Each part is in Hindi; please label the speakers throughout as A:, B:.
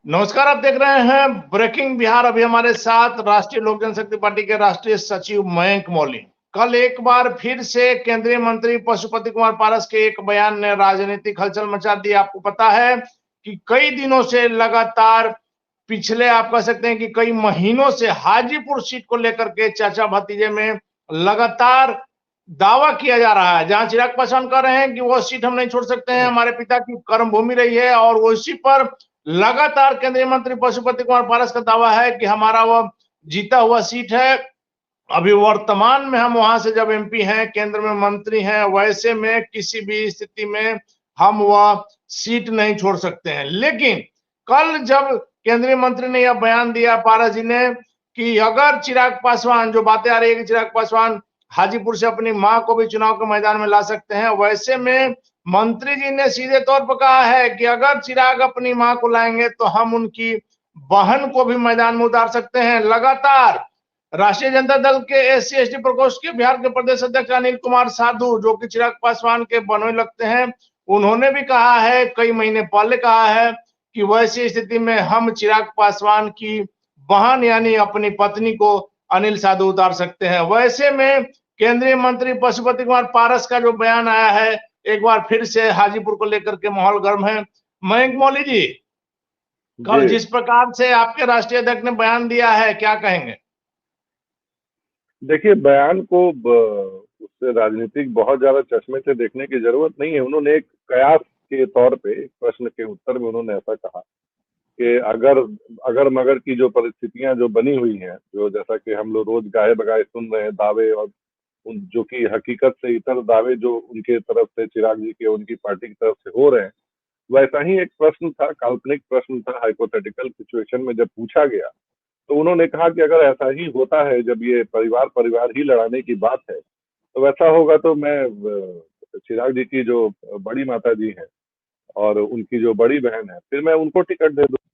A: नमस्कार, आप देख रहे हैं ब्रेकिंग बिहार। अभी हमारे साथ राष्ट्रीय लोक जनशक्ति पार्टी के राष्ट्रीय सचिव मयंक मौली। कल एक बार फिर से केंद्रीय मंत्री पशुपति कुमार पारस के एक बयान ने राजनीतिक हलचल मचा दी। आपको पता है कि कई दिनों से लगातार पिछले आप कह सकते हैं कि कई महीनों से हाजीपुर सीट को लेकर के चाचा भतीजे में लगातार दावा किया जा रहा है, जहां चिराग पासवान कह रहे हैं कि वो सीट हम नहीं छोड़ सकते हैं, हमारे पिता की कर्म भूमि रही है, और उसी पर लगातार केंद्रीय मंत्री पशुपति कुमार पारस का दावा है कि हमारा वह जीता हुआ सीट है। अभी वर्तमान में हम वहां से जब एमपी हैं, केंद्र में मंत्री हैं, वैसे में किसी भी स्थिति में हम वह सीट नहीं छोड़ सकते हैं। लेकिन कल जब केंद्रीय मंत्री ने यह बयान दिया पारस जी ने कि अगर चिराग पासवान, जो बातें आ रही है कि चिराग पासवान हाजीपुर से अपनी मां को भी चुनाव के मैदान में ला सकते हैं, वैसे में मंत्री जी ने सीधे तौर पर कहा है कि अगर चिराग अपनी मां को लाएंगे तो हम उनकी बहन को भी मैदान में उतार सकते हैं। लगातार राष्ट्रीय जनता दल के एससी एसटी प्रकोष्ठ के बिहार के प्रदेश अध्यक्ष अनिल कुमार साधु, जो कि चिराग पासवान के बनोई लगते हैं, उन्होंने भी कहा है, कई महीने पहले कहा है कि वैसी स्थिति में हम चिराग पासवान की बहन यानी अपनी पत्नी को अनिल साधु उतार सकते हैं। वैसे में केंद्रीय मंत्री पशुपति कुमार पारस का जो बयान आया है, एक बार फिर से हाजीपुर को लेकर के माहौल गर्म है। मयंक मौली जी, कल जिस प्रकार से आपके राष्ट्रीय अध्यक्ष ने बयान दिया है, क्या कहेंगे?
B: देखिए, बयान को उससे राजनीतिक बहुत ज्यादा चश्मे से देखने की जरूरत नहीं है। उन्होंने एक कयास के तौर पे एक प्रश्न के उत्तर में उन्होंने ऐसा कहा कि अगर मगर की जो परिस्थितियां जो बनी हुई हैं, जो जैसा कि हम लोग रोज गाहे बगाए सुन रहे हैं दावे, और उन जो कि हकीकत से इतर दावे जो उनके तरफ से चिराग जी के उनकी पार्टी की तरफ से हो रहे हैं, वैसा ही एक प्रश्न था, काल्पनिक प्रश्न था, हाइपोथेटिकल सिचुएशन में जब पूछा गया तो उन्होंने कहा कि अगर ऐसा ही होता है, जब ये परिवार परिवार ही लड़ाने की बात है, तो वैसा होगा तो मैं चिराग जी की जो बड़ी माता जी हैं और उनकी जो बड़ी बहन है, फिर मैं उनको टिकट दे दूं।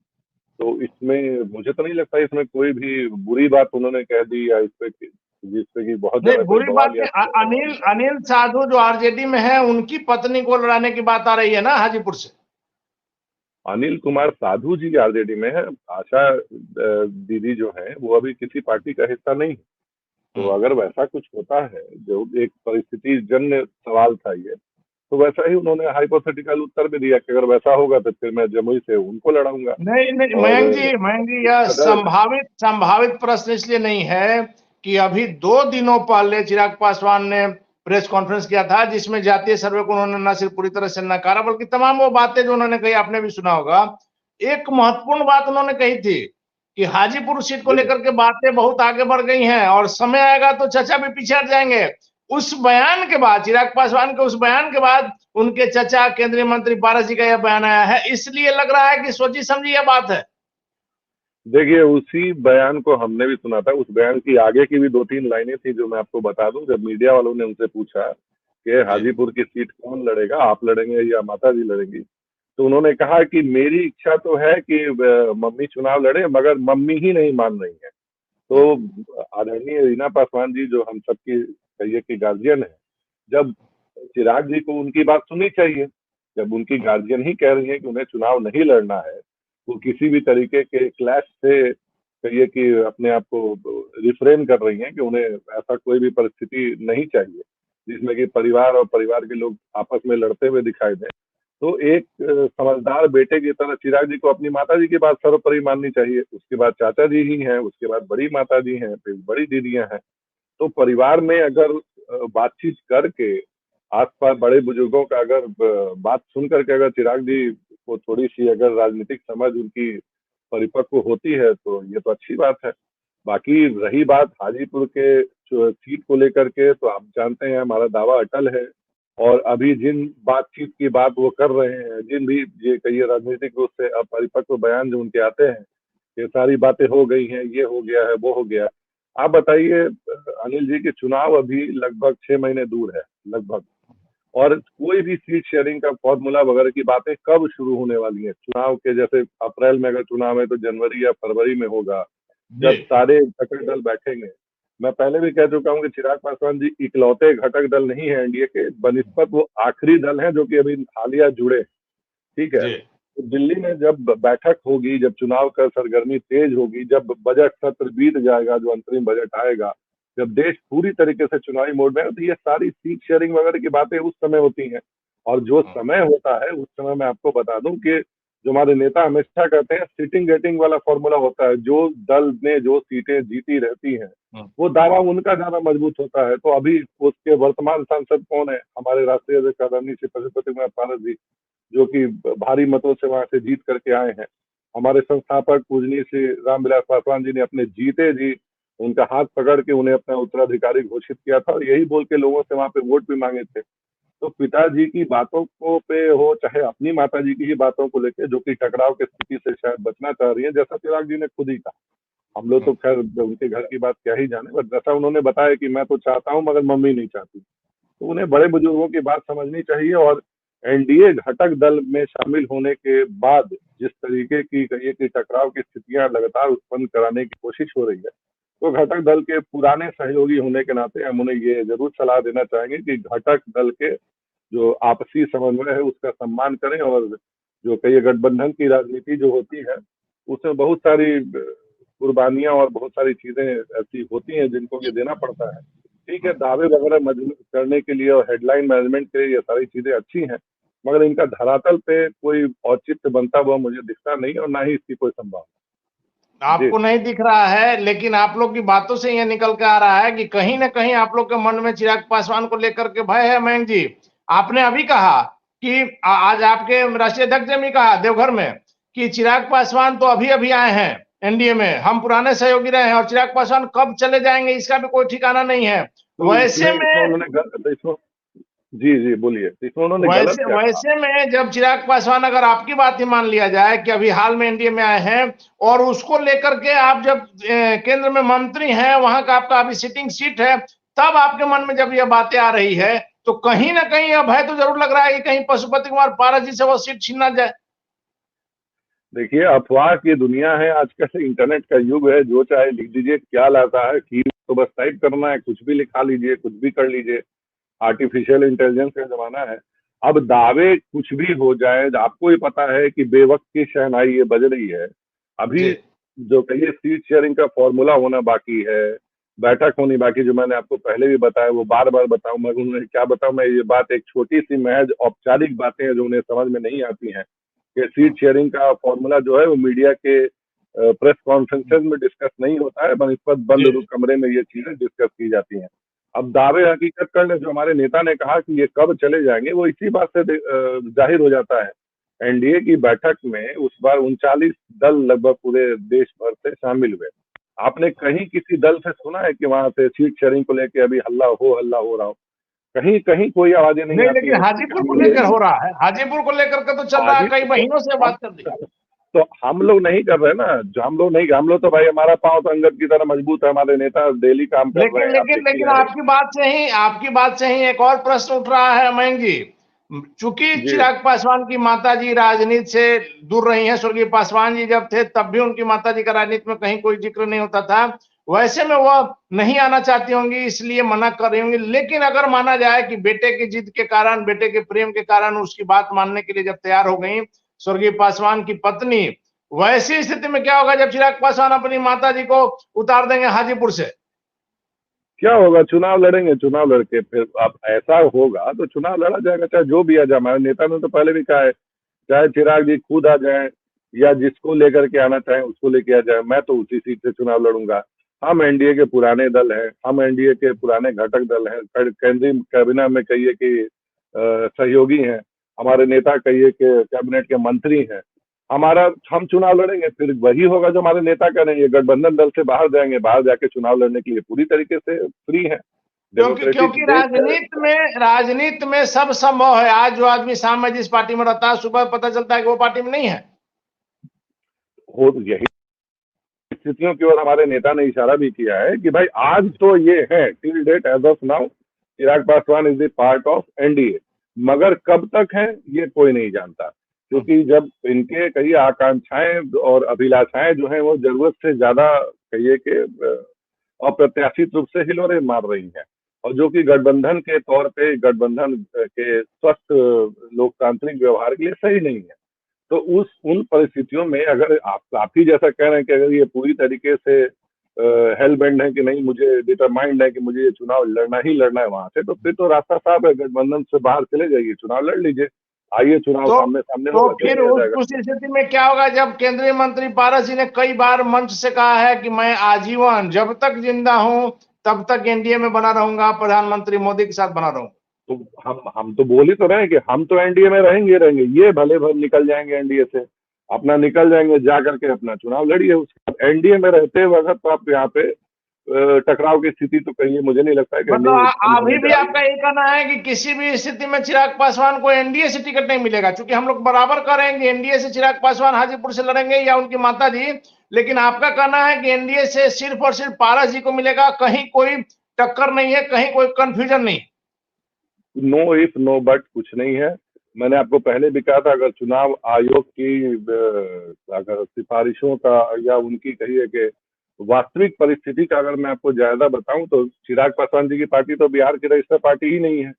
B: तो इसमें मुझे तो नहीं लगता इसमें कोई भी बुरी बात उन्होंने कह दी, या जिसपे की बहुत
A: नहीं,
B: ज्यादा कोई
A: बुरी बात
B: बवाल या
A: नहीं। अनिल अनिल साधु जो आरजेडी में है, उनकी पत्नी को लड़ाने की बात आ रही है ना हाजीपुर से।
B: अनिल कुमार साधु जी आरजेडी में है। आशा दीदी जो है वो अभी किसी पार्टी का हिस्सा नहीं है। तो अगर वैसा कुछ होता है, जो एक परिस्थिति जन्य सवाल था ये, तो वैसा ही उन्होंने हाइपोथेटिकल उत्तर भी दिया कि अगर वैसा होगा तो फिर मैं जमुई से उनको लड़ाऊंगा।
A: नहीं नहीं
B: और
A: मयंक जी, यह संभावित प्रश्न इसलिए नहीं है कि अभी 2 दिनों पहले चिराग पासवान ने प्रेस कॉन्फ्रेंस किया था, जिसमें जातीय सर्वे को उन्होंने न सिर्फ पूरी तरह से नकारा, बल्कि तमाम वो बातें जो उन्होंने कही आपने भी सुना होगा। एक महत्वपूर्ण बात उन्होंने कही थी कि हाजीपुर सीट को लेकर के बातें बहुत आगे बढ़ गई हैं और समय आएगा तो चचा भी पीछे हट जाएंगे। उस बयान के बाद, चिराग पासवान के उस बयान के बाद, उनके चचा केंद्रीय मंत्री पारस जी का यह बयान आया है। इसलिए लग रहा है कि सोची समझी यह बात है।
B: देखिए, उसी बयान को हमने भी सुना था। उस बयान की आगे की भी 2-3 लाइनें थी जो मैं आपको बता दूं। जब मीडिया वालों ने उनसे पूछा कि हाजीपुर की सीट कौन लड़ेगा, आप लड़ेंगे या माता जी लड़ेंगी, तो उन्होंने कहा कि मेरी इच्छा तो है कि मम्मी चुनाव लड़े, मगर मम्मी ही नहीं मान रही है। तो आदरणीय रीना पासवान जी, जो हम सबकी कहिए कि गार्जियन है, जब चिराग जी को उनकी बात सुननी चाहिए। जब उनकी गार्जियन ही कह रही है कि उन्हें चुनाव नहीं लड़ना है, वो किसी भी तरीके के क्लैश से कहिए कि अपने आप को रिफ्रेन कर रही हैं कि उन्हें ऐसा कोई भी परिस्थिति नहीं चाहिए जिसमें कि परिवार और परिवार के लोग आपस में लड़ते हुए दिखाई दें। तो एक समझदार बेटे की तरह चिराग जी को अपनी माता जी की बात सर्वोपरि माननी चाहिए। उसके बाद चाचा जी ही हैं, उसके बाद बड़ी माता जी हैं, फिर बड़ी दीदियां हैं। तो परिवार में अगर बातचीत करके, आस-पास बड़े बुजुर्गों का अगर बात सुन करके अगर चिराग जी को थोड़ी-सी अगर राजनीतिक समझ उनकी परिपक्व होती है, तो ये तो अच्छी बात है। बाकी रही बात हाजीपुर के सीट को लेकर के, तो आप जानते हैं हमारा दावा अटल है। और अभी जिन बातचीत की बात वो कर रहे हैं, जिन भी ये कहिए राजनीतिक रूप से अपरिपक्व बयान जो उनके आते हैं, ये सारी बातें हो गई हैं, ये हो गया है, वो हो गया। आप बताइए अनिल जी, के चुनाव अभी लगभग 6 महीने दूर है लगभग, और कोई भी सीट शेयरिंग का फॉर्मूला वगैरह की बातें कब शुरू होने वाली हैं? चुनाव के जैसे अप्रैल में अगर चुनाव है तो जनवरी या फरवरी में होगा, जब सारे घटक दल बैठेंगे। मैं पहले भी कह चुका हूं कि चिराग पासवान जी इकलौते घटक दल नहीं है एनडीए के, बनिस्पत वो आखिरी दल है जो कि अभी हालिया जुड़े, ठीक है। तो दिल्ली में जब बैठक होगी, जब चुनाव का सरगर्मी तेज होगी, जब बजट सत्र बीत जाएगा, जो अंतरिम बजट आएगा, जब देश पूरी तरीके से चुनावी मोड में है, तो ये सारी सीट शेयरिंग वगैरह की बातें उस समय होती हैं। और जो समय होता है उस समय मैं आपको बता दूं कि जो हमारे नेता हमेशा कहते हैं सिटिंग गेटिंग वाला फॉर्मूला होता है, जो दल ने जो सीटें जीती रहती हैं वो दावा उनका ज्यादा मजबूत होता है। तो अभी उसके वर्तमान सांसद कौन है? हमारे राष्ट्रीय अध्यक्ष आदरणीय श्री पशुपति कुमार पारस जी, जो कि भारी मतों से वहां से जीत करके आए हैं। हमारे संस्थापक पूजनीय श्री रामविलास पासवान जी ने अपने जीते जी उनका हाथ पकड़ के उन्हें अपना उत्तराधिकारी घोषित किया था और यही बोल के लोगों से वहां पे वोट भी मांगे थे। तो पिताजी की बातों को पे हो, चाहे अपनी माताजी की ही बातों को लेके, जो कि टकराव की स्थिति से शायद बचना चाह रही है, जैसा चिराग जी ने खुद ही कहा। हम लोग तो खैर उनके घर की बात क्या ही जाने, बट जैसा उन्होंने बताया कि मैं तो चाहता हूं मगर मम्मी नहीं चाहती, तो उन्हें बड़े बुजुर्गों की बात समझनी चाहिए। और एनडीए घटक दल में शामिल होने के बाद जिस तरीके की कहिए कि टकराव की स्थितियां लगातार उत्पन्न कराने की कोशिश हो रही है, तो घटक दल के पुराने सहयोगी होने के नाते हम उन्हें ये जरूर सलाह देना चाहेंगे कि घटक दल के जो आपसी समन्वय है उसका सम्मान करें। और जो कई गठबंधन की राजनीति जो होती है उसमें बहुत सारी कुर्बानियां और बहुत सारी चीजें ऐसी होती हैं जिनको ये देना पड़ता है। ठीक है, दावे वगैरह मजबूत करने के लिए और हेडलाइन मैनेजमेंट के लिए ये सारी चीजें अच्छी हैं, मगर इनका धरातल पे कोई औचित्य बनता हुआ मुझे दिखता नहीं और ना ही इसकी कोई संभावना।
A: आपको नहीं दिख रहा है, लेकिन आप लोग की बातों से यह निकल के आ रहा है कि कहीं ना कहीं आप लोग के मन में चिराग पासवान को लेकर के भय है। मयंक जी, आपने अभी कहा कि आज आपके राष्ट्रीय अध्यक्ष ने भी कहा देवघर में कि चिराग पासवान तो अभी अभी आए हैं एनडीए में, हम पुराने सहयोगी रहे हैं और चिराग पासवान कब चले जाएंगे इसका भी कोई ठिकाना नहीं है।
B: तो
A: वैसे में
B: जी जी बोलिए, इसमें उन्होंने गलत क्या कहा?
A: वैसे में जब चिराग पासवान, अगर आपकी बात ही मान लिया जाए कि अभी हाल में एनडीए में आए हैं और उसको लेकर के आप जब केंद्र में मंत्री हैं, वहां का आपका अभी सिटिंग सीट है, तब आपके मन में जब यह बातें आ रही है तो कहीं ना कहीं यह भय तो जरूर लग रहा है कि कहीं पशुपति कुमार पारस जी से वो सीट छीन ना जाए।
B: देखिए, अफवाह की दुनिया है, आजकल इंटरनेट का युग है, जो चाहे लिख दीजिए, क्या लाता है की तो बस टाइप करना है, कुछ भी लिखा लीजिए, कुछ भी कर लीजिए। आर्टिफिशियल इंटेलिजेंस का जमाना है। अब दावे कुछ भी हो जाए, आपको ही पता है कि बेवक्त की शहनाई ये बज रही है। अभी जो कहिए सीट शेयरिंग का फॉर्मूला होना बाकी है, बैठक होनी बाकी, जो मैंने आपको पहले भी बताया, वो बार बार बताऊं मैं, उन्हें क्या बताऊं मैं, ये बात एक छोटी सी महज औपचारिक बातें हैं जो उन्हें समझ में नहीं आती हैं कि सीट शेयरिंग का फॉर्मूला जो है वो मीडिया के प्रेस कॉन्फ्रेंसेज में डिस्कस नहीं होता है, बनिस्बत बंद कमरे में ये चीजें डिस्कस की जाती हैं। अब दावे हकीकत करने जो हमारे नेता ने कहा कि ये कब चले जाएंगे, वो इसी बात से जाहिर हो जाता है। एनडीए की बैठक में उस बार 39 दल लगभग पूरे देश भर से शामिल हुए। आपने कहीं किसी दल से सुना है कि वहां से सीट शेयरिंग को लेकर अभी हल्ला हो रहा हो? कहीं कहीं कोई आवाजें नहीं आती।
A: लेकिन हाजीपुर को लेकर हो रहा है, हाजीपुर को लेकर के तो चल रहा है, कई महीनों से बात कर दी।
B: तो हम लोग नहीं कर रहे ना, जो हम लोग तो भाई हमारा पांव तो अंगद की तरह मजबूत है, हमारे नेता डेली काम कर रहे हैं।
A: लेकिन आपकी बात से ही एक और प्रश्न उठ रहा है मयंक जी। चूंकि चिराग पासवान की माताजी राजनीति से दूर रही हैं, स्वर्गीय पासवान जी जब थे तब भी उनकी माताजी का राजनीति में कहीं कोई जिक्र नहीं होता था, वैसे में वह नहीं आना चाहती होंगी इसलिए मना कर रही होंगी। लेकिन अगर माना जाए कि बेटे की जिद के कारण, बेटे के प्रेम के कारण उसकी बात मानने के लिए जब तैयार हो गई स्वर्गीय पासवान की पत्नी, वैसी स्थिति में क्या होगा जब चिराग पासवान अपनी माताजी को उतार देंगे हाजीपुर से?
B: क्या होगा? चुनाव लड़ेंगे, चुनाव लड़के फिर अब ऐसा होगा तो चुनाव लड़ा जाएगा, चाहे जो भी आ जाए। हमारे नेता ने तो पहले भी कहा है, चाहे चिराग जी खुद आ जाए या जिसको लेकर के आना चाहे उसको लेके आ जाए, मैं तो उसी सीट से चुनाव लड़ूंगा। हम एनडीए के पुराने दल हैं, हम एनडीए के पुराने घटक दल हैं, केंद्रीय कैबिनेट में कहिए कि सहयोगी हैं, हमारे नेता कहिए कि कैबिनेट के मंत्री हैं। हम चुनाव लड़ेंगे, फिर वही होगा जो हमारे नेता करेंगे। गठबंधन दल से बाहर जाएंगे, बाहर जाके चुनाव लड़ने के लिए पूरी तरीके से फ्री है।
A: क्योंकि राजनीति में सब संभव है। आज जो आदमी शाम में जिस पार्टी में रहता है, सुबह पता चलता है कि वो पार्टी में नहीं है।
B: यही स्थितियों की ओर हमारे नेता ने इशारा भी किया है कि भाई आज तो ये है, till date as of now Chirag Paswan is the part of NDA, मगर कब तक है ये कोई नहीं जानता, क्योंकि जब इनके कई आकांक्षाएं और अभिलाषाएं जो हैं वो जरूरत से ज्यादा कहिए कि अप्रत्याशित रूप से हिलोरे मार रही हैं, और जो कि गठबंधन के तौर पे, गठबंधन के स्वस्थ लोकतांत्रिक व्यवहार के लिए सही नहीं है। तो उन परिस्थितियों में अगर आप ही जैसा कह रहे हैं कि अगर ये पूरी तरीके से हेल बेंड है कि नहीं, मुझे डिटरमाइंड है कि मुझे ये चुनाव लड़ना ही लड़ना है वहां से, तो फिर तो रास्ता साफ है, गठबंधन से बाहर चले जाइए, चुनाव लड़ लीजिए, आइए चुनाव
A: तो
B: सामने सामने
A: तो
B: होगा, क्यों
A: फिर
B: नहीं आ जाएगा।
A: उस स्थिति में क्या होगा जब केंद्रीय मंत्री पारस जी ने कई बार मंच से कहा है कि मैं आजीवन जब तक जिंदा हूं तब तक एनडीए में बना रहूंगा, प्रधानमंत्री मोदी के साथ बना रहूंगा।
B: तो हम तो बोल ही तो रहे हैं कि हम तो एनडीए में रहेंगे रहेंगे, ये भले भले निकल जाएंगे एनडीए से, अपना निकल जाएंगे, जा करके अपना चुनाव लड़िए। उसके बाद एनडीए में रहते वक्त तो आप यहाँ पे टकराव की स्थिति तो कहीं मुझे नहीं लगता है कि
A: मतलब
B: एनडीए उत्पन्न
A: अभी
B: होने
A: भी
B: जा रही
A: आपका
B: है।
A: ये कहना है कि किसी भी स्थिति में चिराग पासवान को एनडीए से टिकट नहीं मिलेगा, क्योंकि हम लोग बराबर करेंगे एनडीए से चिराग पासवान हाजीपुर से लड़ेंगे या उनकी माता जी, लेकिन आपका कहना है कि एनडीए से सिर्फ और सिर्फ पारस जी को मिलेगा, कहीं कोई टक्कर नहीं है, कहीं कोई कंफ्यूजन नहीं।
B: नो इफ नो बट कुछ नहीं है। मैंने आपको पहले भी कहा था, अगर चुनाव आयोग की अगर सिफारिशों का या उनकी कहिए कि वास्तविक परिस्थिति का अगर मैं आपको ज्यादा बताऊं, तो चिराग पासवान जी की पार्टी तो बिहार की रजिस्टर पार्टी ही नहीं है।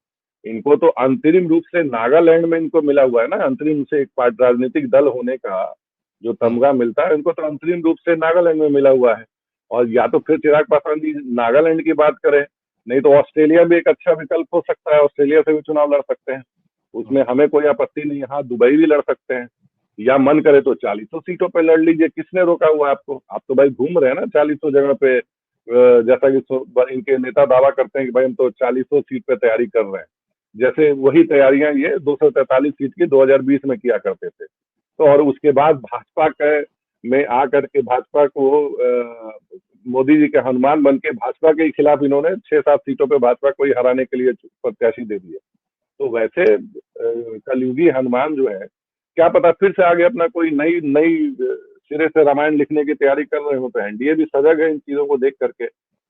B: इनको तो अंतरिम रूप से नागालैंड में इनको मिला हुआ है ना, अंतरिम से एक राजनीतिक दल होने का जो तमगा मिलता है, इनको तो अंतरिम रूप से नागालैंड में मिला हुआ है। और या तो फिर चिराग पासवान जी नागालैंड की बात करें, नहीं तो ऑस्ट्रेलिया भी एक अच्छा विकल्प हो सकता है, ऑस्ट्रेलिया से भी चुनाव लड़ सकते हैं, उसमें हमें कोई आपत्ति नहीं है। हाँ, दुबई भी लड़ सकते हैं, या मन करे तो 40 सीटों पे लड़ लीजिए, किसने रोका हुआ है आपको? आप तो भाई घूम रहे हैं ना 40 जगह पे, जैसा कि इनके नेता दावा करते हैं कि भाई हम तो 40 सीट पे तैयारी कर रहे हैं, जैसे वही तैयारियां ये 243 सीट की 2020 में किया करते थे। तो और उसके बाद भाजपा के में आकर के भाजपा को मोदी जी के हनुमान बन के भाजपा के खिलाफ इन्होंने 6-7 सीटों पे भाजपा को ही हराने के लिए प्रत्याशी दे दिए। तो वैसे कलयुगी हनुमान जो है, क्या पता फिर से आगे अपना कोई नई नई सिरे से रामायण लिखने की तैयारी कर रहे हो। तो एनडीए भी सजग है इन चीजों को देख करके।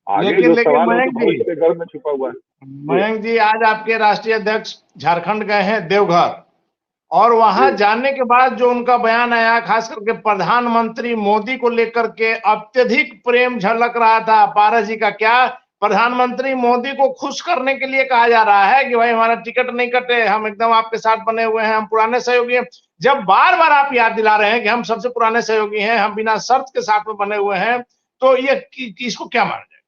B: आगे
A: लेकिन
B: जो
A: लेकिन
B: सवाल है वो तो
A: मयंक जी,
B: भविष्य के घर में छुपा हुआ है जी।
A: मयंक जी आज आपके राष्ट्रीय अध्यक्ष झारखंड गए हैं देवघर, और वहां
B: जी
A: जाने के बाद जो उनका बयान आया, खास करके प्रधानमंत्री मोदी को लेकर के अत्यधिक प्रेम झलक रहा था पारस जी का। क्या प्रधानमंत्री मोदी को खुश करने के लिए कहा जा रहा है कि भाई हमारा टिकट नहीं कटे, हम एकदम आपके साथ बने हुए हैं, हम पुराने सहयोगी हैं? जब बार बार आप याद दिला रहे हैं कि हम सबसे पुराने सहयोगी हैं, हम बिना शर्त के साथ में बने हुए हैं, तो ये इसको क्या माना जाए?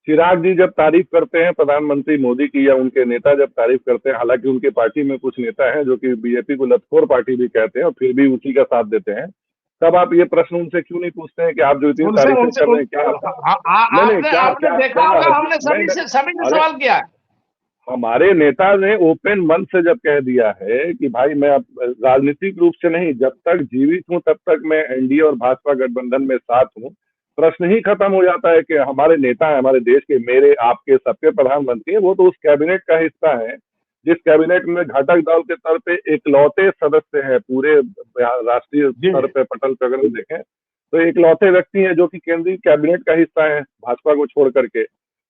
B: चिराग जी जब तारीफ करते हैं प्रधानमंत्री मोदी की, या उनके नेता जब तारीफ करते हैं, हालांकि उनके पार्टी में कुछ नेता हैं जो कि बीजेपी को लतखोर पार्टी भी कहते हैं और फिर भी उसी का साथ देते हैं, तब आप ये प्रश्न उनसे क्यों नहीं पूछते हैं कि आप जो इतनी
A: उनसे
B: तारीफें
A: उनसे
B: कर
A: उन,
B: रहे हैं, क्या नहीं नहीं,
A: आपने
B: क्या
A: आपने
B: क्या
A: देखा
B: क्या
A: होगा, हमने
B: नहीं नहीं,
A: सभी से
B: अरे
A: सवाल किया है।
B: हमारे नेता ने ओपन मन से जब कह दिया है कि भाई मैं अब राजनीतिक रूप से नहीं, जब तक जीवित हूं तब तक मैं एनडीए और भाजपा गठबंधन में साथ हूं, प्रश्न ही खत्म हो जाता है कि हमारे नेता है, हमारे देश के, मेरे आपके सबके प्रधानमंत्री है, वो तो उस कैबिनेट का हिस्सा है जिस कैबिनेट में घटक दल के तौर पे इकलौते सदस्य हैं पूरे राष्ट्रीय
A: जी
B: स्तर पे, पटल पे अगर देखें तो इकलौते व्यक्ति हैं जो कि केंद्रीय कैबिनेट का हिस्सा है भाजपा को छोड़ करके।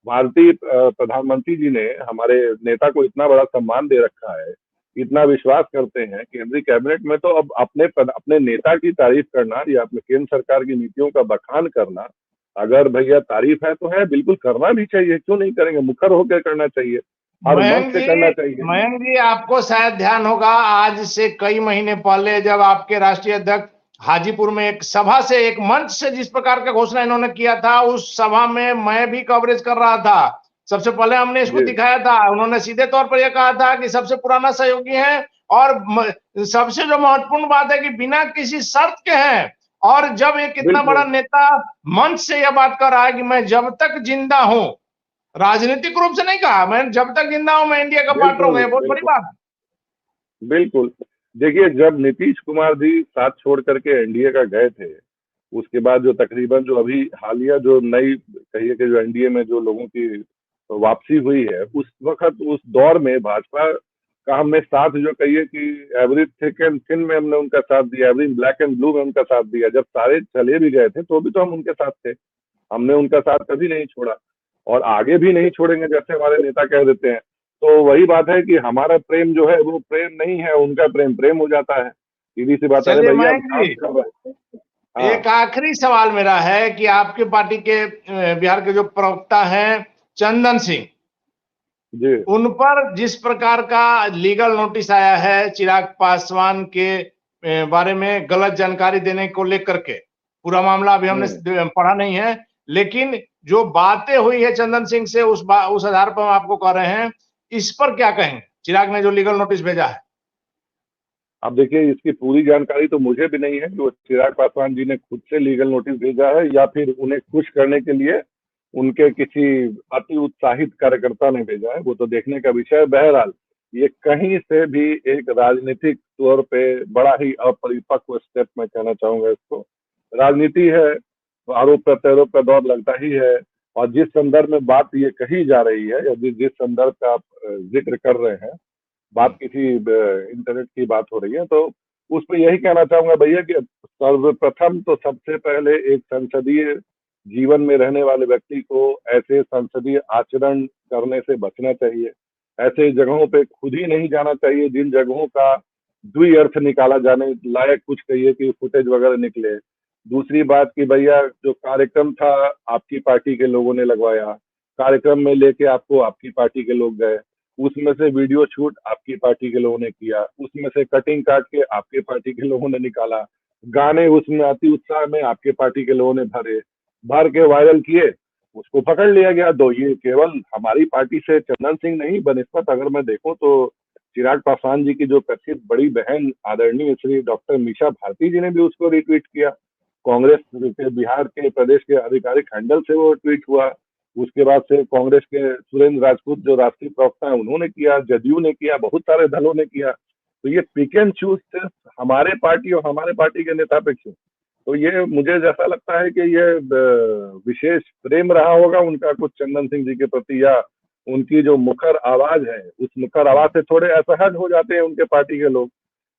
B: भारतीय प्रधानमंत्री जी ने हमारे नेता को इतना बड़ा सम्मान दे रखा है, इतना विश्वास करते हैं केंद्रीय कैबिनेट में, तो अब अपने नेता की तारीफ करना या अपने केंद्र सरकार की नीतियों का बखान करना, अगर भैया तारीफ है तो है, बिल्कुल करना भी चाहिए, क्यों नहीं करेंगे, मुखर होकर करना चाहिए, हर मन
A: मयंक
B: से
A: जी,
B: करना चाहिए।
A: मयंक जी आपको शायद ध्यान होगा, आज से कई महीने पहले जब आपके राष्ट्रीय अध्यक्ष हाजीपुर में एक सभा से, एक मंच से जिस प्रकार का घोषणा इन्होंने किया था, उस सभा में मैं भी कवरेज कर रहा था। सबसे पहले हमने इसको
B: जी
A: दिखाया था, उन्होंने सीधे तौर पर यह कहा था कि सबसे पुराना सहयोगी है, और सबसे जो महत्वपूर्ण बात है कि बिना किसी शर्त के हैं। और जब एक इतना बड़ा
B: बिल्कुल
A: नेता मंच से यह बात कर रहा है कि मैं जब तक जिंदा हूं, राजनीतिक रूप से नहीं कहा, मैं जब तक जिंदा हूं मैं इंडिया का पार्ट रहूंगा,
B: बिल्कुल
A: ये बहुत बड़ी
B: बिल्कुल
A: बात है।
B: बिल्कुल। देखिए, जब नीतीश कुमार जी साथ छोड़ करके एनडीए का गए थे, उसके बाद जो तकरीबन जो अभी हालिया जो नई कहिए कि जो एनडीए में जो लोगों की वापसी हुई है, उस वक्त उस दौर में भाजपा का हमने साथ जो कहिए कि एवरी थिक एंड थिन में हमने उनका साथ दिया, एवरी ब्लैक एंड ब्लू में उनका साथ दिया। जब सारे चले भी गए थे तो भी तो हम उनके साथ थे, हमने उनका साथ कभी नहीं छोड़ा और आगे भी नहीं छोड़ेंगे, जैसे हमारे नेता कह देते हैं। तो वही बात है कि हमारा प्रेम जो है वो प्रेम नहीं है, उनका प्रेम प्रेम हो जाता है, सीधी सी बात है। अरे
A: चलिए
B: भैया अब
A: मयंक
B: काम
A: जी,
B: कर रहे हैं। हाँ
A: एक आखिरी सवाल मेरा है कि आपके पार्टी के बिहार के जो प्रवक्ता हैं चंदन सिंह,
B: जी
A: उन पर जिस प्रकार का लीगल नोटिस आया है चिराग पासवान के बारे में गलत जानकारी देने को लेकर के, पूरा मामला अभी हमने पढ़ा नहीं है, लेकिन जो बातें हुई है चंदन सिंह से उस आधार पर हम आपको कह रहे हैं, इस पर क्या कहेंगे चिराग ने जो लीगल नोटिस भेजा है?
B: अब देखिए, इसकी पूरी जानकारी तो मुझे भी नहीं है कि वो चिराग पासवान जी ने खुद से लीगल नोटिस भेजा है या फिर उन्हें खुश करने के लिए उनके किसी अति उत्साहित कार्यकर्ता ने भेजा है, वो तो देखने का विषय है। बहरहाल ये कहीं से भी एक राजनीतिक तौर पे बड़ा ही अपरिपक्व स्टेप मैं कहना चाहूंगा इसको। राजनीति है, आरोप प्रत्यारोप का दौर लगता ही है, और जिस संदर्भ में बात ये कही जा रही है या जिस संदर्भ का आप जिक्र कर रहे हैं, बात किसी इंटरनेट की बात हो रही है, तो उस पर यही कहना चाहूंगा भैया कि सर्वप्रथम तो सबसे पहले एक संसदीय जीवन में रहने वाले व्यक्ति को ऐसे संसदीय आचरण करने से बचना चाहिए। ऐसे जगहों पे खुद ही नहीं जाना चाहिए जिन जगहों का द्विअर्थ निकाला जाने लायक कुछ कहिए कि फुटेज वगैरह निकले। दूसरी बात कि भैया जो कार्यक्रम था आपकी पार्टी के लोगों ने लगवाया, कार्यक्रम में लेके आपको आपकी पार्टी के लोग गए, उसमें से वीडियो शूट आपकी पार्टी के लोगों ने किया, उसमें से कटिंग काट के आपके पार्टी के लोगों ने निकाला, गाने उसमें अति उत्साह में आपके पार्टी के लोगों ने भर के वायरल किए, उसको पकड़ लिया गया। तो ये केवल हमारी पार्टी से चंदन सिंह नहीं, बनिस्बत अगर मैं देखूं तो चिराग पासवान जी की जो कथित बड़ी बहन आदरणीय श्री डॉक्टर मीसा भारती जी ने भी उसको रिट्वीट किया। कांग्रेस के बिहार के प्रदेश के आधिकारिक हैंडल से वो ट्वीट हुआ। उसके बाद से कांग्रेस के सुरेंद्र राजपूत जो राष्ट्रीय प्रवक्ता है उन्होंने किया, जदयू ने किया, बहुत सारे दलों ने किया। तो ये पिक एंड चूज सिर्फ हमारे पार्टी और हमारे पार्टी के नेता पे क्यों? तो ये मुझे जैसा लगता है कि ये विशेष प्रेम रहा होगा उनका कुछ चंदन सिंह जी के प्रति, या उनकी जो मुखर आवाज है उस मुखर आवाज से थोड़े असहज हो जाते हैं उनके पार्टी के लोग।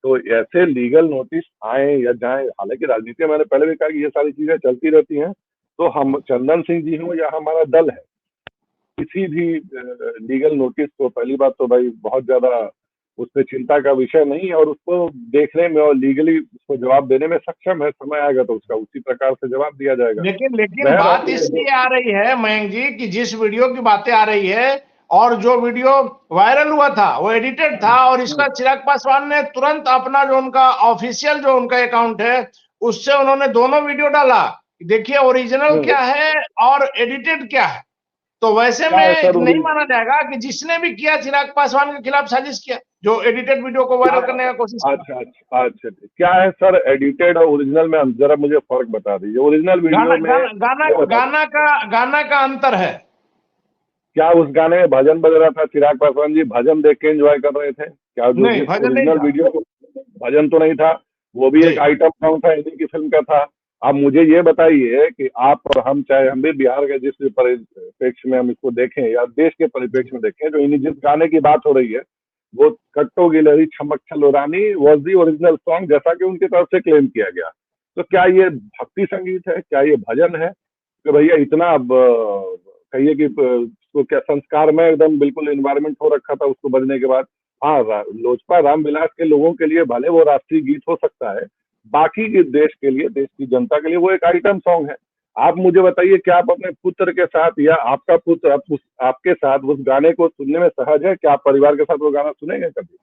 B: तो ऐसे लीगल नोटिस आए या जाए, हालांकि राजनीति में मैंने पहले भी कहा कि ये सारी चीजें चलती रहती हैं, तो हम चंदन सिंह जी हो या हमारा दल है, किसी भी लीगल नोटिस को पहली बात तो भाई बहुत ज्यादा उस पर चिंता का विषय नहीं है, और उसको देखने में और लीगली उसको जवाब देने में सक्षम है। समय आएगा तो उसका उसी प्रकार से जवाब दिया जाएगा।
A: लेकिन बात इसलिए आ रही है मयंक जी कि जिस वीडियो की बातें आ रही है और जो वीडियो वायरल हुआ था वो एडिटेड था, और इसका चिराग पासवान ने तुरंत अपना जो उनका ऑफिशियल जो उनका अकाउंट है उससे उन्होंने दोनों वीडियो डाला, देखिए ओरिजिनल क्या है और एडिटेड क्या है। तो वैसे में नहीं माना जाएगा कि जिसने भी किया चिराग पासवान के खिलाफ साजिश किया, जो एडिटेड वीडियो को वायरल करने का कोशिश किया।
B: अच्छा, क्या है सर एडिटेड और ओरिजिनल में जरा मुझे फर्क बता दीजिए। ओरिजिनल वीडियो में
A: गाना का अंतर है
B: क्या? उस गाने में भजन बज रहा था, चिराग पासवान जी भजन देख के एंजॉय कर रहे थे क्या? जो ओरिजिनल वीडियो भजन तो नहीं था, वो भी एक आइटम सॉन्ग था, हिंदी की फिल्म का था। अब मुझे ये बताइए कि आप और हम, चाहे हम भी बिहार के जिस परिप्रेक्ष्य में हम इसको देखें या देश के परिप्रेक्ष्य में देखें, जो जिस गाने की बात हो रही है वो कट्टो गिलहरी छमक छलोरानी वॉज दी ओरिजिनल सॉन्ग, जैसा कि उनकी तरफ से क्लेम किया गया। तो क्या ये भक्ति संगीत है? क्या ये भजन है? कि भैया इतना कहिए कि तो क्या संस्कार में एकदम बिल्कुल इन्वायरमेंट हो रखा था उसको बजने के बाद। हाँ, लोजपा रामविलास के लोगों के लिए भले वो राष्ट्रीय गीत हो सकता है, बाकी के देश के लिए, देश की जनता के लिए वो एक आइटम सॉन्ग है। आप मुझे बताइए क्या आप अपने पुत्र के साथ या आपका पुत्र आपके साथ उस गाने को सुनने में सहज है? क्या आप परिवार के साथ वो गाना सुनेंगे कभी?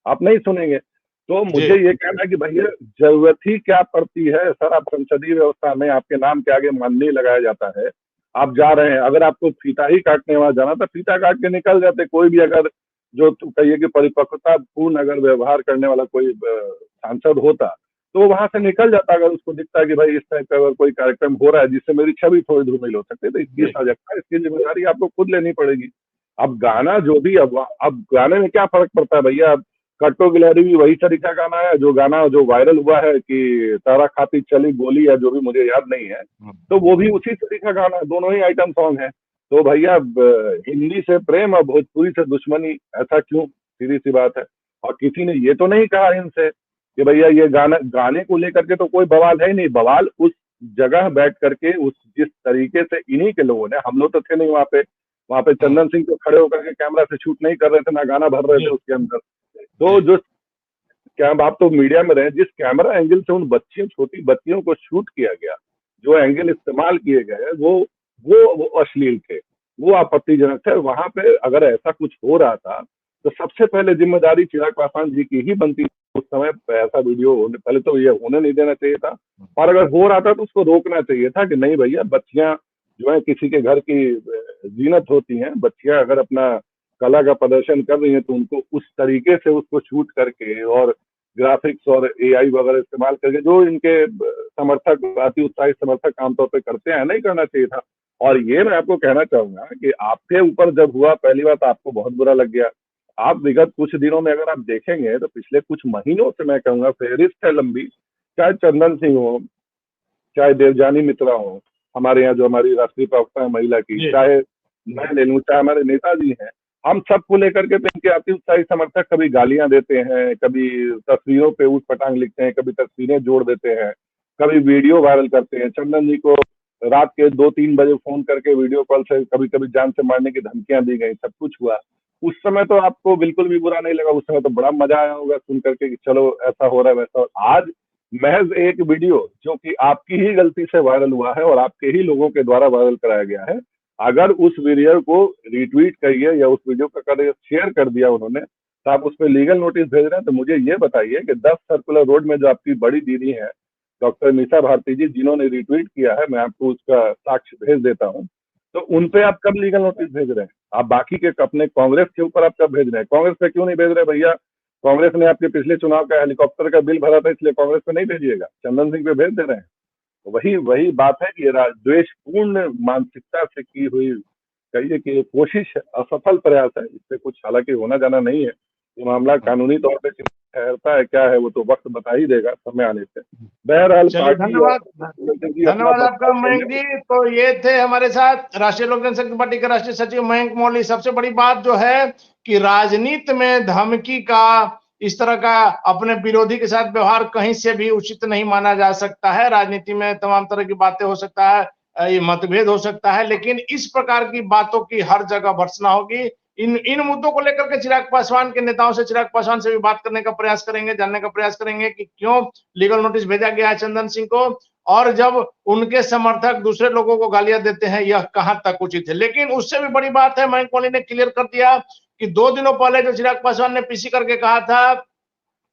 B: आप नहीं सुनेंगे। तो मुझे ये कहना है कि भैया जरूरत ही क्या पड़ती है सर? आप संसदीय व्यवस्था में आपके नाम के आगे माननीय लगाया जाता है, आप जा रहे हैं, अगर आपको फीता ही काटने वहां जाना था फीता काट के निकल जाते। कोई भी अगर जो कहिए कि परिपक्वता पूर्ण अगर व्यवहार करने वाला कोई सांसद होता तो वहां से निकल जाता, अगर उसको दिखता है कि भाई इस टाइप का अगर कोई कार्यक्रम हो रहा है जिससे मेरी छवि थोड़ी धूमिल हो सकती है, तो इसकी सजगता, इसकी जिम्मेदारी आपको खुद लेनी पड़ेगी। अब गाना जो भी, अब गाने में क्या फर्क पड़ता है भैया? अब कट्टो गिलहरी भी वही तरीका गाना है जो गाना जो वायरल हुआ है कि तारा खाती चली गोली, या जो भी मुझे याद नहीं है, तो वो भी उसी तरीका गाना है, दोनों ही आइटम सॉन्ग है। तो भैया हिंदी से प्रेम और भोजपुरी से दुश्मनी, ऐसा क्यों? सीधी सी बात है। और किसी ने ये तो नहीं कहा इनसे कि भैया ये गाने को लेकर के तो कोई बवाल है ही नहीं। बवाल उस जगह बैठ करके उस जिस तरीके से इन्हीं के लोगों ने, हम लोग तो थे नहीं वहां पे चंदन सिंह तो खड़े होकर के कैमरा से शूट नहीं कर रहे थे, ना गाना भर रहे थे उसके अंदर। तो जो आप तो मीडिया में रहे, जिस कैमरा एंगल से उन छोटी बच्चियों को शूट किया गया, जो एंगल इस्तेमाल किए गए वो अश्लील थे, वो आपत्तिजनक थे। वहां पे अगर ऐसा कुछ हो रहा था तो सबसे पहले जिम्मेदारी चिराग पासवान जी की ही बनती उस समय ऐसा वीडियो पहले तो ये होने नहीं देना चाहिए था, और अगर हो रहा था तो उसको रोकना चाहिए था कि नहीं भैया, बच्चियां जो है किसी के घर की जीनत होती हैं, बच्चियां अगर अपना कला का प्रदर्शन कर रही हैं तो उनको उस तरीके से उसको शूट करके और ग्राफिक्स और एआई वगैरह इस्तेमाल करके, जो इनके समर्थक, अति उत्साहित समर्थक आमतौर पर करते हैं, नहीं करना चाहिए था। और ये मैं आपको कहना चाहूंगा कि आपके ऊपर जब हुआ पहली बात, आपको बहुत बुरा लग गया। आप विगत कुछ दिनों में अगर आप देखेंगे तो पिछले कुछ महीनों से मैं कहूंगा फेहरिस्त है लंबी, चाहे चंदन सिंह हो, चाहे देवजानी मित्रा हो, हमारे यहाँ जो हमारी राष्ट्रीय प्रवक्ता है महिला की, चाहे मैं ले लूं, चाहे हमारे नेताजी हैं, हम सबको लेकर के तो इनके अति उत्साही समर्थक कभी गालियां देते हैं, कभी तस्वीरों पे ऊट पटांग लिखते हैं, कभी तस्वीरें जोड़ देते हैं, कभी वीडियो वायरल करते हैं। चंदन जी को रात के 2-3 बजे फोन करके वीडियो कॉल से कभी कभी जान से मारने की धमकियां दी गई, सब कुछ हुआ। उस समय तो आपको बिल्कुल भी बुरा नहीं लगा, उस समय तो बड़ा मजा आया होगा सुन करके कि चलो ऐसा हो रहा है वैसा। आज महज एक वीडियो जो कि आपकी ही गलती से वायरल हुआ है और आपके ही लोगों के द्वारा वायरल कराया गया है, अगर उस वीडियो को रिट्वीट करिए या उस वीडियो का अगर शेयर कर दिया उन्होंने, तो आप उस पर लीगल नोटिस भेज रहे हैं। तो मुझे ये बताइए कि 10 सर्कुलर रोड में जो आपकी बड़ी दीदी है डॉक्टर मीसा भारती जी, जिन्होंने रिट्वीट किया है, मैं आपको उसका साक्ष्य भेज देता हूँ, तो उन पे आप कब लीगल नोटिस भेज रहे हैं? आप बाकी के अपने कांग्रेस के ऊपर आप कब भेज रहे हैं? कांग्रेस पे क्यों नहीं भेज रहे भैया? कांग्रेस ने आपके पिछले चुनाव का हेलीकॉप्टर का बिल भरा था, इसलिए कांग्रेस पे नहीं भेजिएगा, चंदन सिंह पे भेज दे रहे हैं। वही वही बात है कि ये द्वेषपूर्ण मानसिकता से की हुई, कहिए कि कोशिश असफल प्रयास है। इससे कुछ हालांकि होना जाना नहीं है, ये मामला कानूनी तौर पे ठहरता है क्या है वो तो वक्त बता ही देगा समय आने से। बहरहाल
A: चलिए, धन्यवाद धन्यवाद आपका मयंक जी। तो ये थे हमारे साथ राष्ट्रीय लोक जनशक्ति पार्टी के राष्ट्रीय सचिव मयंक मौली। सबसे बड़ी बात जो है कि राजनीति में धमकी का, इस तरह का अपने विरोधी के साथ व्यवहार कहीं से भी उचित नहीं माना जा सकता है। राजनीति में तमाम तरह की बातें हो सकता है, ये मतभेद हो सकता है, लेकिन इस प्रकार की बातों की हर जगह भर्त्सना होगी। इन मुद्दों को लेकर के चिराग पासवान के नेताओं से, चिराग पासवान से भी बात करने का प्रयास करेंगे, जानने का प्रयास करेंगे कि क्यों लीगल नोटिस भेजा गया है चंदन सिंह को, और जब उनके समर्थक दूसरे लोगों को गालियां देते हैं यह कहां तक उचित है। लेकिन उससे भी बड़ी बात है, मयंक मौली ने क्लियर कर दिया कि 2 दिनों पहले जो चिराग पासवान ने पीसी करके कहा था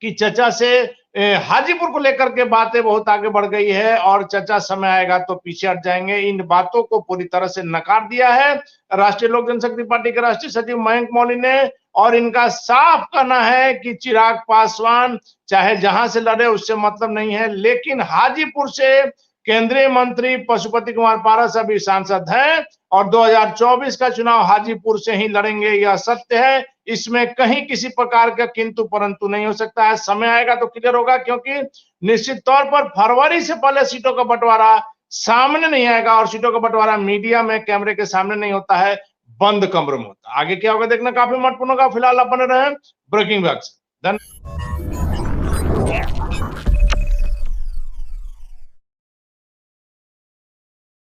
A: कि चर्चा से हाजीपुर को लेकर के बातें बहुत आगे बढ़ गई है और चर्चा समय आएगा तो पीछे हट जाएंगे, इन बातों को पूरी तरह से नकार दिया है राष्ट्रीय लोक जनशक्ति पार्टी के राष्ट्रीय सचिव मयंक मौली ने। और इनका साफ कहना है कि चिराग पासवान चाहे जहां से लड़े उससे मतलब नहीं है, लेकिन हाजीपुर से केंद्रीय मंत्री पशुपति कुमार पारस अभी सांसद हैं और 2024 का चुनाव हाजीपुर से ही लड़ेंगे, यह सत्य है। इसमें कहीं किसी प्रकार का किंतु परंतु नहीं हो सकता है। समय आएगा तो क्लियर होगा, क्योंकि निश्चित तौर पर फरवरी से पहले सीटों का बंटवारा सामने नहीं आएगा, और सीटों का बंटवारा मीडिया में कैमरे के सामने नहीं होता है, बंद कमरों में होता है। आगे क्या होगा देखना काफी महत्वपूर्ण होगा। फिलहाल आप बने रहे ब्रेकिंग बैग से।